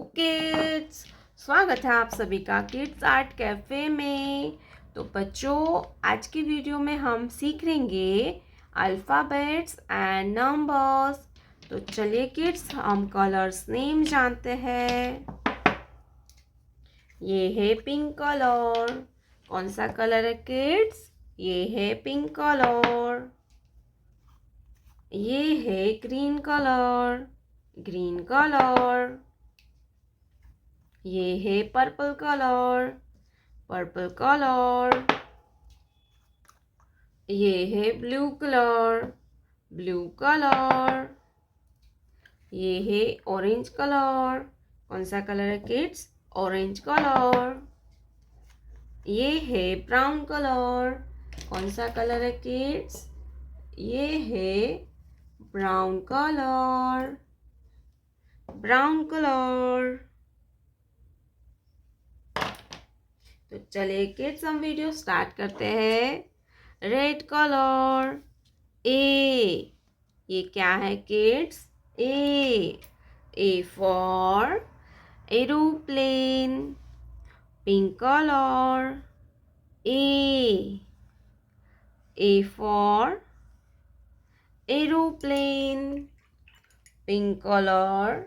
Kids, स्वागत है आप सभी का किड्स आर्ट कैफे में। तो बच्चों, आज की वीडियो में हम सीखेंगे अल्फ़ाबेट्स एंड नंबर्स। तो चलिए किड्स, हम कलर्स नेम जानते हैं। ये है पिंक कलर। कौन सा कलर है किड्स? ये है पिंक कलर। ये है ग्रीन कलर, ग्रीन कलर। ये है पर्पल कलर, पर्पल कलर। ये है ब्लू कलर, ब्लू कलर। ये है ऑरेंज कलर। कौन सा कलर है किड्स? Orange colour. ये है ब्राउन कलर। कौन सा कलर है किड्स? ये है ब्राउन कलर, ब्राउन कलर। तो चलिए किड्स, हम वीडियो स्टार्ट करते हैं। रेड कलर, ए। ये क्या है kids? A for aeroplane. Pink colour, A for aeroplane. Pink colour,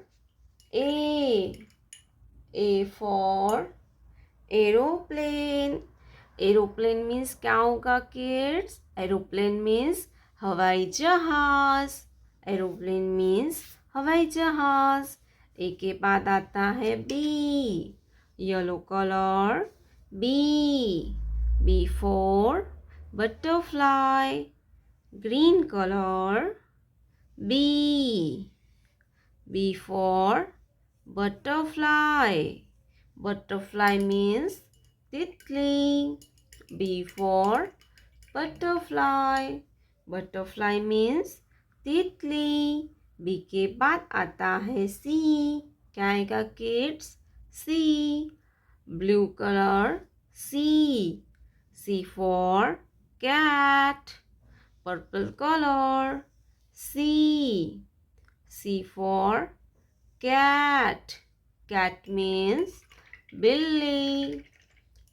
A for aeroplane. Aeroplane means क्या होगा किड्स? एरोप्लेन मीन्स हवाई जहाज। एरोप्लेन मीन्स हवाई जहाज। ए के बाद आता है B. Yellow colour, B for butterfly. Green colour, B for butterfly. Butterfly means तितली। B for butterfly. Butterfly means तितली। B के बाद आता है C। क्या आएगा kids? C। Blue colour, C for cat. Purple color, C for cat. Cat means Billy.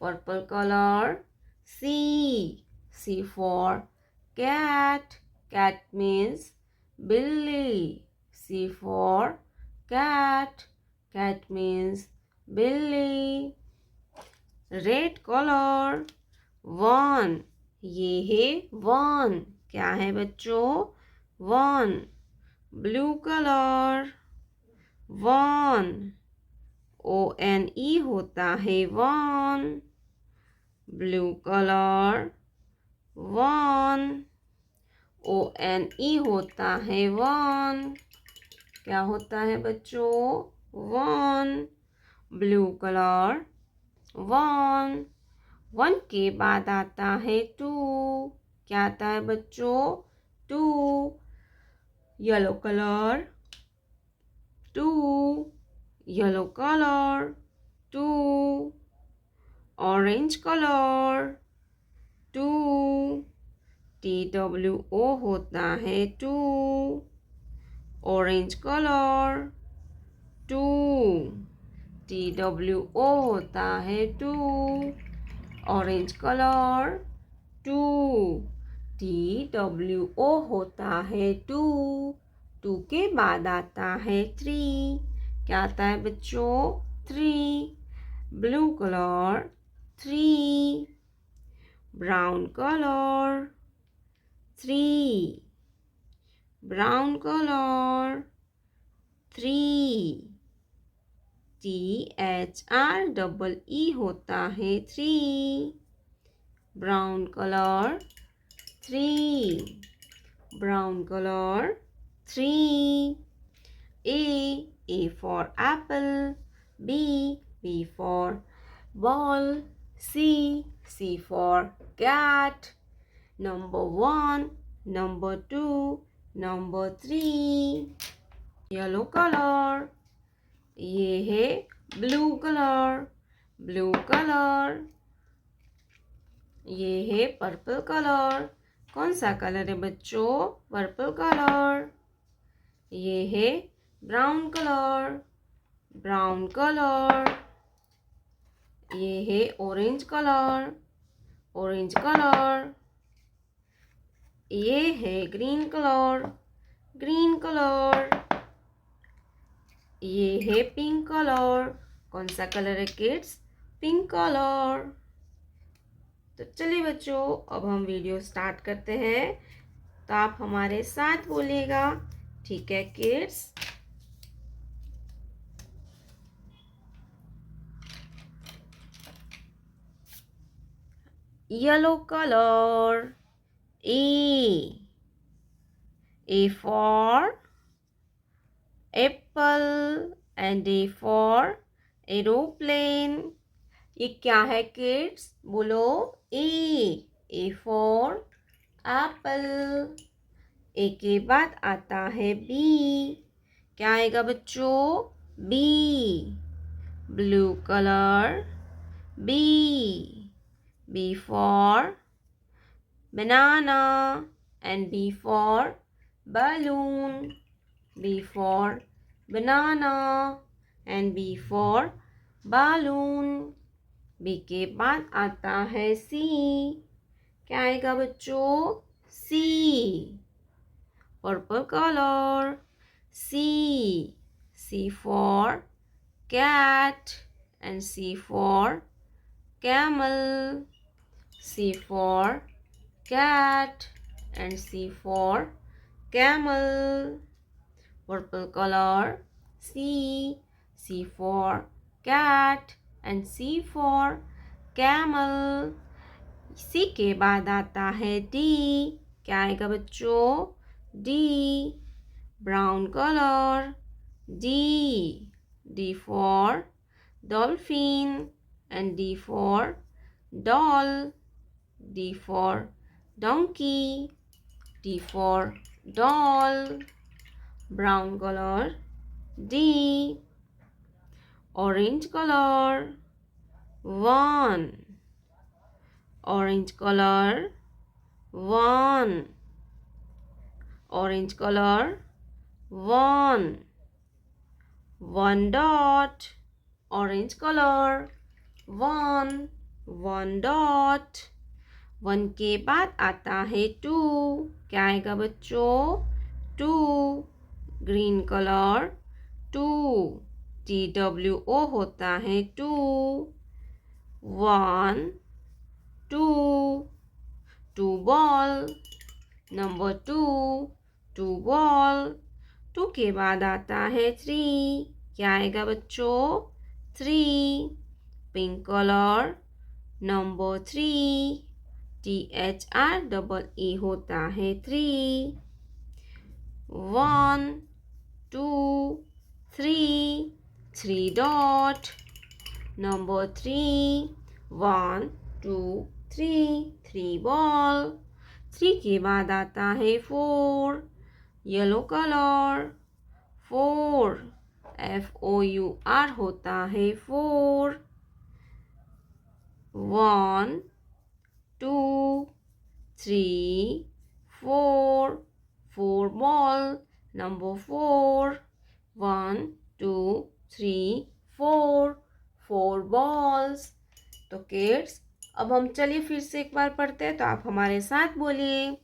Purple color, C for cat. Cat means Billy. C for cat. Cat means Billy. Red color, one. ये है one. क्या है बच्चों? one. Blue color, one. ONE होता है one. Blue colour, one. ONE होता है वन। क्या होता है बच्चों? One. Blue colour, one. One के बाद आता है टू। क्या आता है बच्चों? Two. Yellow colour, two. Yellow color, two. Orange color, two. TWO होता है two. Orange color, two. TWO होता है two. Orange color, two. TWO होता है two. टू के बाद आता है थ्री। क्या आता है बच्चों? Three. Blue colour, three. Brown colour, three. Brown colour, three. THREE होता है three. Brown colour, three. Brown colour, three. A for apple. B for ball. C for cat. Number one, number two, number three. Yellow color. ये है blue color. Blue color. ये है purple colour. कौन सा colour है बच्चों? Purple colour. ये है ब्राउन कलर, ब्राउन कलर। ये है ऑरेंज कलर, ऑरेंज कलर। ये है ग्रीन कलर, ग्रीन कलर। ये है पिंक कलर। कौन सा कलर है किड्स? Pink colour. तो चलिए बच्चों, अब हम वीडियो स्टार्ट करते हैं। तो आप हमारे साथ बोलिएगा, ठीक है kids? Yellow colour. A. A for apple and A for aeroplane. ये क्या है किड्स? बोलो। A. A for apple. A के बाद आता है B. क्या आएगा बच्चों? B. Blue color. B. B for banana and B for balloon. B for banana and B for balloon. B के बाद आता है C. क्या आएगा बच्चों? C. Purple color. C. C for cat and C for camel. C for cat and C for camel. Purple color. C. C for cat and C for camel. C के बाद आता है D. क्या आएगा बच्चों? D. Brown color. D. D for dolphin and D for doll. D for donkey. D for doll. Brown color. D. Orange color. 1. Orange color. 1. Orange color. 1. 1 dot. Orange color. 1. 1 dot. 1 के बाद आता है 2. क्या आएगा बच्चों? 2. Green colour. 2. TWO होता है 2. 1 2 2 ball. Number 2 2 ball. 2 के बाद आता है 3. क्या आएगा बच्चों? 3. Pink colour. नंबर 3 THREE होता है 3. 1 2 3 3 dot. Number 3 1 2 3 3 ball. 3 के बाद आता है 4. Yellow colour. 4 FOUR होता है 4. 1 2 3 4 4 ball. Number 4 1 2 3 4 4 balls. तो किड्स, अब हम चलिए फिर से एक बार पढ़ते हैं। तो आप हमारे साथ बोलिए।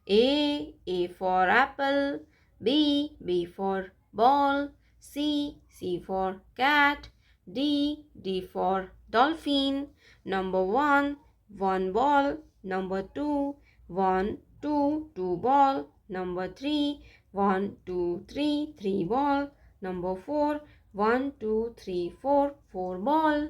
A for apple. B for ball. C for cat. D for dolphin. Number 1 1 ball. Number 2 1 2 2 ball. Number 3 1 2 3 3 ball. Number 4 1 2 3 4 4 ball.